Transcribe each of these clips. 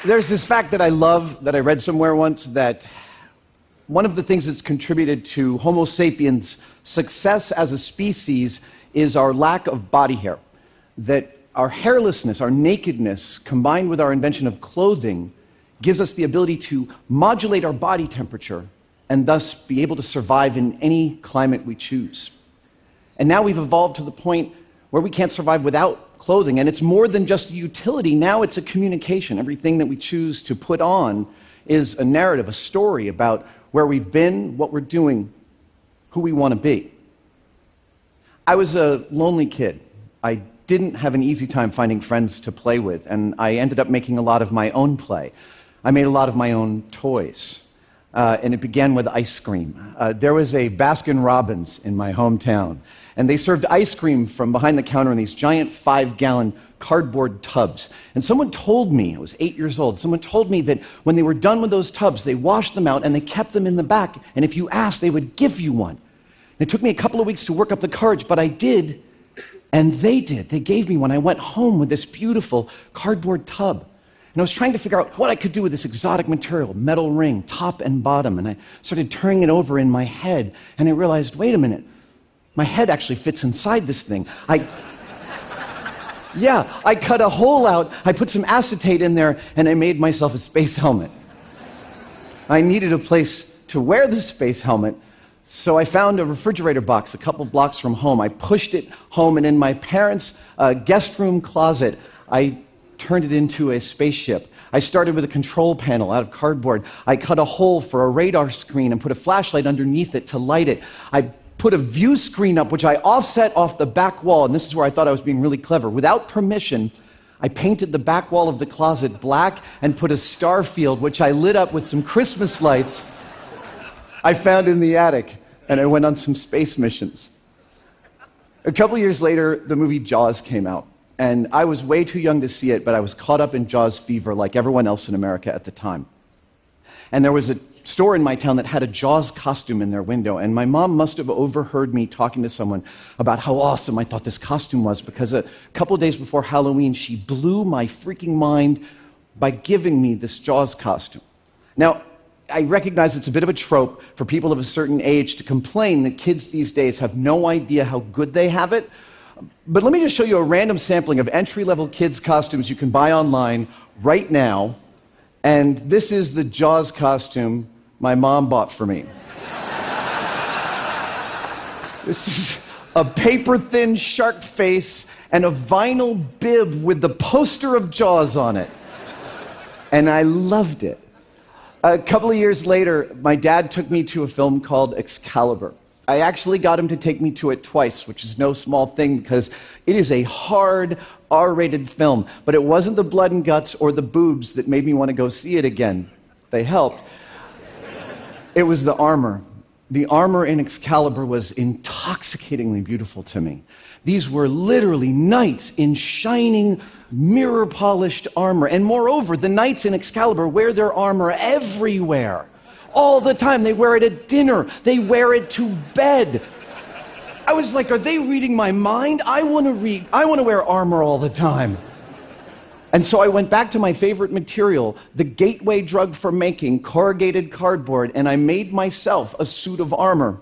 There's this fact that I love that I read somewhere once, that one of the things that's contributed to Homo sapiens' success as a species is our lack of body hair. That our hairlessness, our nakedness, combined with our invention of clothing, gives us the ability to modulate our body temperature and thus be able to survive in any climate we choose. And now we've evolved to the point where we can't survive without clothing, and it's more than just a utility. Now it's a communication. Everything that we choose to put on is a narrative, a story about where we've been, what we're doing, who we want to be. I was a lonely kid. I didn't have an easy time finding friends to play with, and I ended up making a lot of my own play. I made a lot of my own toys, and it began with ice cream. There was a Baskin-Robbins in my hometown, and they served ice cream from behind the counter in these giant 5-gallon cardboard tubs. And someone told me, I was 8 years old, someone told me that when they were done with those tubs, they washed them out and they kept them in the back, and if you asked, they would give you one. It took me a couple of weeks to work up the courage, but I did, and they did. They gave me one. I went home with this beautiful cardboard tub. And I was trying to figure out what I could do with this exotic material, metal ring, top and bottom. And I started turning it over in my head, and I realized, wait a minute, my head actually fits inside this thing. I cut a hole out, I put some acetate in there, and I made myself a space helmet. I needed a place to wear the space helmet, so I found a refrigerator box a couple blocks from home. I pushed it home, and in my parents' guest room closet, I turned it into a spaceship. I started with a control panel out of cardboard. I cut a hole for a radar screen and put a flashlight underneath it to light it. I put a view screen up, which I offset off the back wall, and this is where I thought I was being really clever. Without permission, I painted the back wall of the closet black and put a star field, which I lit up with some Christmas lights I found in the attic, and I went on some space missions. A couple years later, the movie Jaws came out, and I was way too young to see it, but I was caught up in Jaws fever like everyone else in America at the time. And there was a store in my town that had a Jaws costume in their window, and my mom must have overheard me talking to someone about how awesome I thought this costume was, because a couple of days before Halloween, she blew my freaking mind by giving me this Jaws costume. Now, I recognize it's a bit of a trope for people of a certain age to complain that kids these days have no idea how good they have it, but let me just show you a random sampling of entry-level kids' costumes you can buy online right now, and this is the Jaws costume my mom bought for me. This is a paper-thin shark face and a vinyl bib with the poster of Jaws on it. And I loved it. A couple of years later, my dad took me to a film called Excalibur. I actually got him to take me to it twice, which is no small thing because it is a hard R-rated film. But it wasn't the blood and guts or the boobs that made me want to go see it again. They helped. It was the armor. The armor in Excalibur was intoxicatingly beautiful to me. These were literally knights in shining, mirror-polished armor. And moreover, the knights in Excalibur wear their armor everywhere. All the time. They wear it at dinner. They wear it to bed. I was like, are they reading my mind? I want to wear armor all the time. And so I went back to my favorite material, the gateway drug for making, corrugated cardboard, and I made myself a suit of armor,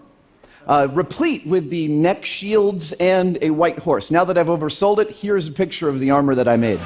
replete with the neck shields and a white horse. Now that I've oversold it, here's a picture of the armor that I made.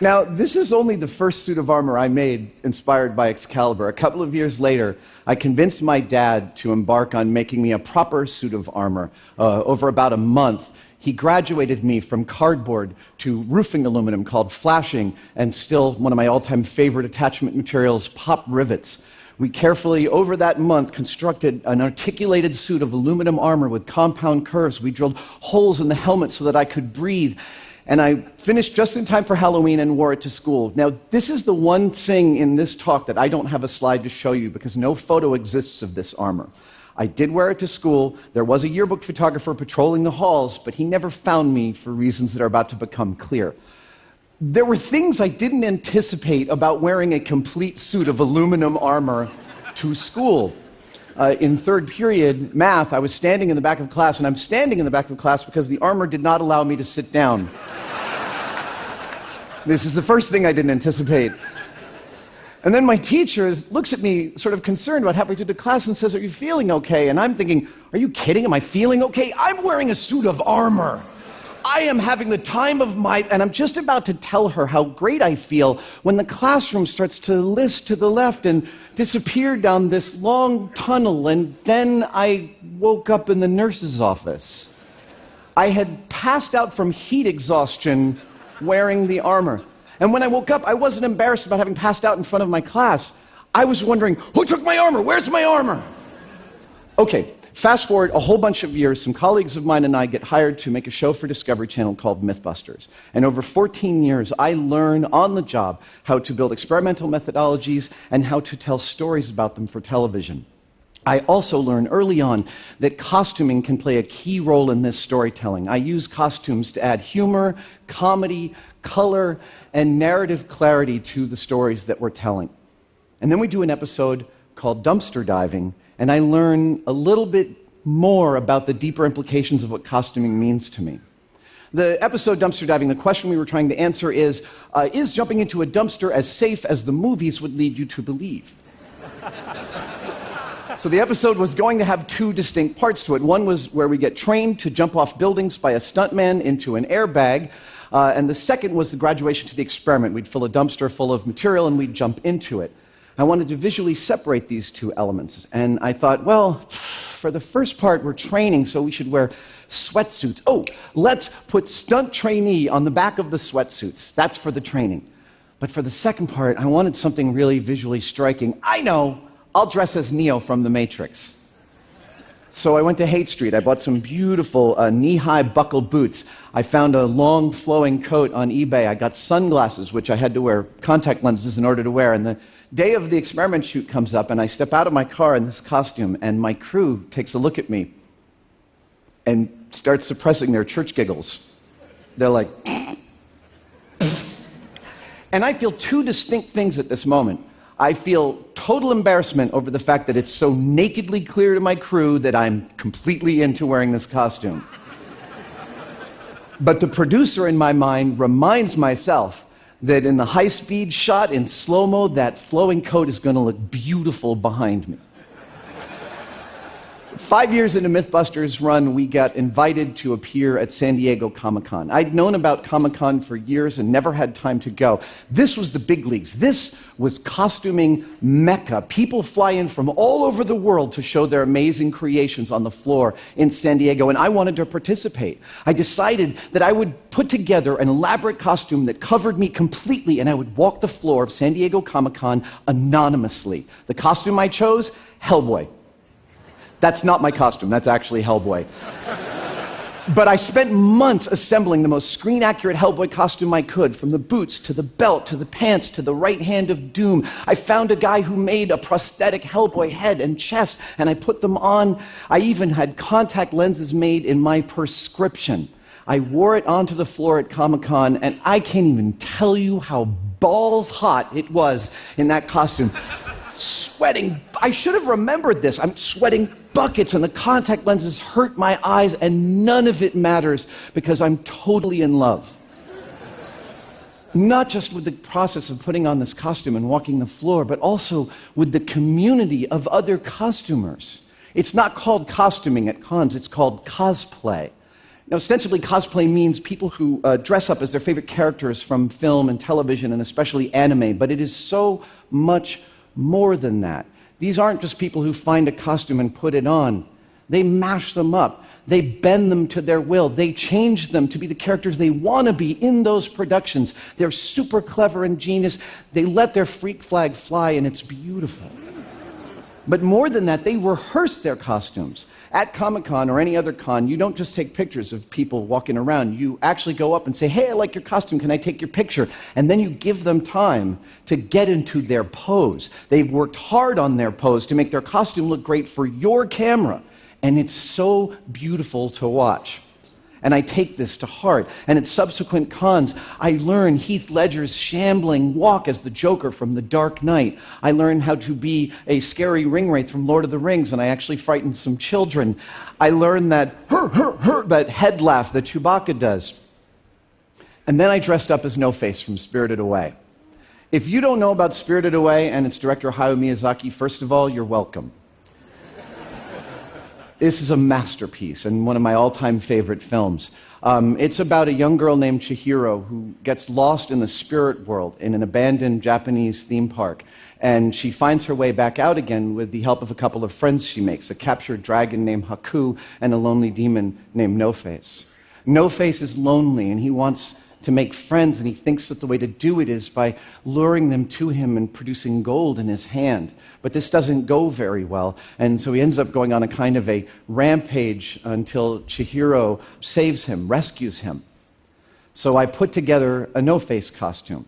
Now, this is only the first suit of armor I made inspired by Excalibur. A couple of years later, I convinced my dad to embark on making me a proper suit of armor. Over about a month, he graduated me from cardboard to roofing aluminum called flashing, and still one of my all-time favorite attachment materials, pop rivets. We carefully, over that month, constructed an articulated suit of aluminum armor with compound curves. We drilled holes in the helmet so that I could breathe. And I finished just in time for Halloween and wore it to school. Now, this is the one thing in this talk that I don't have a slide to show you because no photo exists of this armor. I did wear it to school. There was a yearbook photographer patrolling the halls, but he never found me for reasons that are about to become clear. There were things I didn't anticipate about wearing a complete suit of aluminum armor to school. In third period math, I was standing in the back of class, and I'm standing in the back of class because the armor did not allow me to sit down. This is the first thing I didn't anticipate. And then my teacher looks at me sort of concerned about halfway through the class and says, "Are you feeling okay?" And I'm thinking, are you kidding? Am I feeling okay? I'm wearing a suit of armor. I am having the time of my... And I'm just about to tell her how great I feel when the classroom starts to list to the left and disappear down this long tunnel. And then I woke up in the nurse's office. I had passed out from heat exhaustion wearing the armor. And when I woke up, I wasn't embarrassed about having passed out in front of my class. I was wondering, who took my armor? Where's my armor? Okay, fast forward a whole bunch of years, some colleagues of mine and I get hired to make a show for Discovery Channel called Mythbusters. And over 14 years, I learn on the job how to build experimental methodologies and how to tell stories about them for television. I also learned early on that costuming can play a key role in this storytelling. I use costumes to add humor, comedy, color, and narrative clarity to the stories that we're telling. And then we do an episode called Dumpster Diving, and I learn a little bit more about the deeper implications of what costuming means to me. The episode Dumpster Diving, the question we were trying to answer is jumping into a dumpster as safe as the movies would lead you to believe? So the episode was going to have two distinct parts to it. One was where we get trained to jump off buildings by a stuntman into an airbag, and the second was the graduation to the experiment. We'd fill a dumpster full of material and we'd jump into it. I wanted to visually separate these two elements, and I thought, well, for the first part, we're training, so we should wear sweatsuits. Oh, let's put stunt trainee on the back of the sweatsuits. That's for the training. But for the second part, I wanted something really visually striking. I know, I'll dress as Neo from The Matrix. So I went to Haight Street. I bought some beautiful knee-high buckle boots. I found a long flowing coat on eBay. I got sunglasses, which I had to wear contact lenses in order to wear. And the day of the experiment shoot comes up, and I step out of my car in this costume, and my crew takes a look at me and starts suppressing their church giggles. They're like... And I feel two distinct things at this moment. I feel total embarrassment over the fact that it's so nakedly clear to my crew that I'm completely into wearing this costume. But the producer in my mind reminds myself that in the high-speed shot in slow-mo, that flowing coat is going to look beautiful behind me. 5 years into Mythbusters run, we got invited to appear at San Diego Comic-Con. I'd known about Comic-Con for years and never had time to go. This was the big leagues. This was costuming mecca. People fly in from all over the world to show their amazing creations on the floor in San Diego, and I wanted to participate. I decided that I would put together an elaborate costume that covered me completely, and I would walk the floor of San Diego Comic-Con anonymously. The costume I chose, Hellboy. That's not my costume, that's actually Hellboy. But I spent months assembling the most screen-accurate Hellboy costume I could, from the boots to the belt to the pants to the right hand of doom. I found a guy who made a prosthetic Hellboy head and chest, and I put them on. I even had contact lenses made in my prescription. I wore it onto the floor at Comic-Con, and I can't even tell you how balls hot it was in that costume. Sweating. I should have remembered this. I'm sweating buckets, and the contact lenses hurt my eyes, and none of it matters because I'm totally in love. Not just with the process of putting on this costume and walking the floor, but also with the community of other costumers. It's not called costuming at cons, it's called cosplay. Now, ostensibly, cosplay means people who dress up as their favorite characters from film and television, and especially anime, but it is so much more than that. These aren't just people who find a costume and put it on. They mash them up. They bend them to their will. They change them to be the characters they want to be in those productions. They're super clever and genius. They let their freak flag fly, and it's beautiful. But more than that, they rehearse their costumes. At Comic-Con or any other con, you don't just take pictures of people walking around. You actually go up and say, "Hey, I like your costume. Can I take your picture?" And then you give them time to get into their pose. They've worked hard on their pose to make their costume look great for your camera. And it's so beautiful to watch. And I take this to heart. And at subsequent cons, I learn Heath Ledger's shambling walk as the Joker from The Dark Knight. I learn how to be a scary ringwraith from Lord of the Rings, and I actually frightened some children. I learn that that head laugh that Chewbacca does. And then I dressed up as No-Face from Spirited Away. If you don't know about Spirited Away and its director Hayao Miyazaki, first of all, you're welcome. This is a masterpiece and one of my all-time favorite films. It's about a young girl named Chihiro who gets lost in the spirit world in an abandoned Japanese theme park. And she finds her way back out again with the help of a couple of friends she makes, a captured dragon named Haku and a lonely demon named No-Face. No-Face is lonely and he wants to make friends, and he thinks that the way to do it is by luring them to him and producing gold in his hand. But this doesn't go very well, and so he ends up going on a kind of a rampage until Chihiro saves him, rescues him. So I put together a No-Face costume,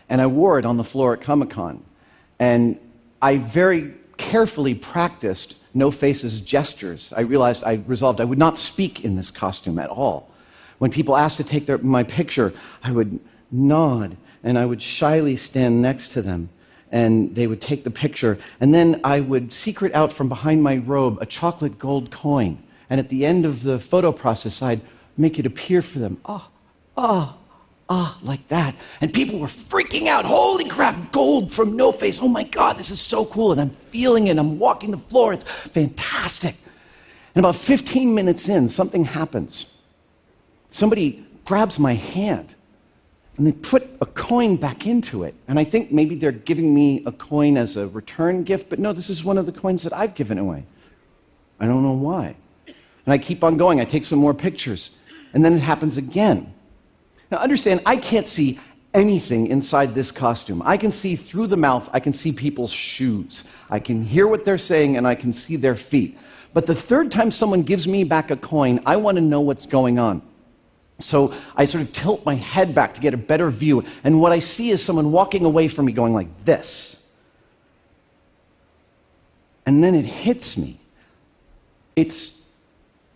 and I wore it on the floor at Comic-Con. And I very carefully practiced No-Face's gestures. I resolved I would not speak in this costume at all. When people asked to take my picture, I would nod, and I would shyly stand next to them, and they would take the picture. And then I would secret out from behind my robe a chocolate gold coin. And at the end of the photo process, I'd make it appear for them. Like that. And people were freaking out. Holy crap, gold from No-Face. Oh my God, this is so cool. And I'm feeling it. I'm walking the floor. It's fantastic. And about 15 minutes in, something happens. Somebody grabs my hand, and they put a coin back into it. And I think maybe they're giving me a coin as a return gift, but no, this is one of the coins that I've given away. I don't know why. And I keep on going. I take some more pictures, and then it happens again. Now, understand, I can't see anything inside this costume. I can see through the mouth. I can see people's shoes. I can hear what they're saying, and I can see their feet. But the third time someone gives me back a coin, I want to know what's going on. So I sort of tilt my head back to get a better view, and what I see is someone walking away from me going like this. And then it hits me. It's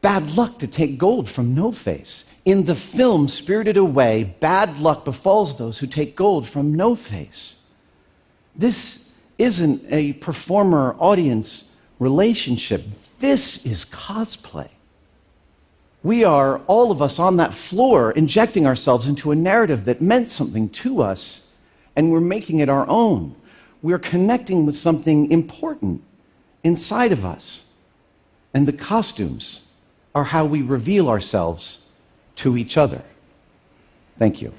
bad luck to take gold from No-Face. In the film Spirited Away, bad luck befalls those who take gold from No-Face. This isn't a performer-audience relationship. This is cosplay. We are, all of us on that floor, injecting ourselves into a narrative that meant something to us, and we're making it our own. We're connecting with something important inside of us. And the costumes are how we reveal ourselves to each other. Thank you.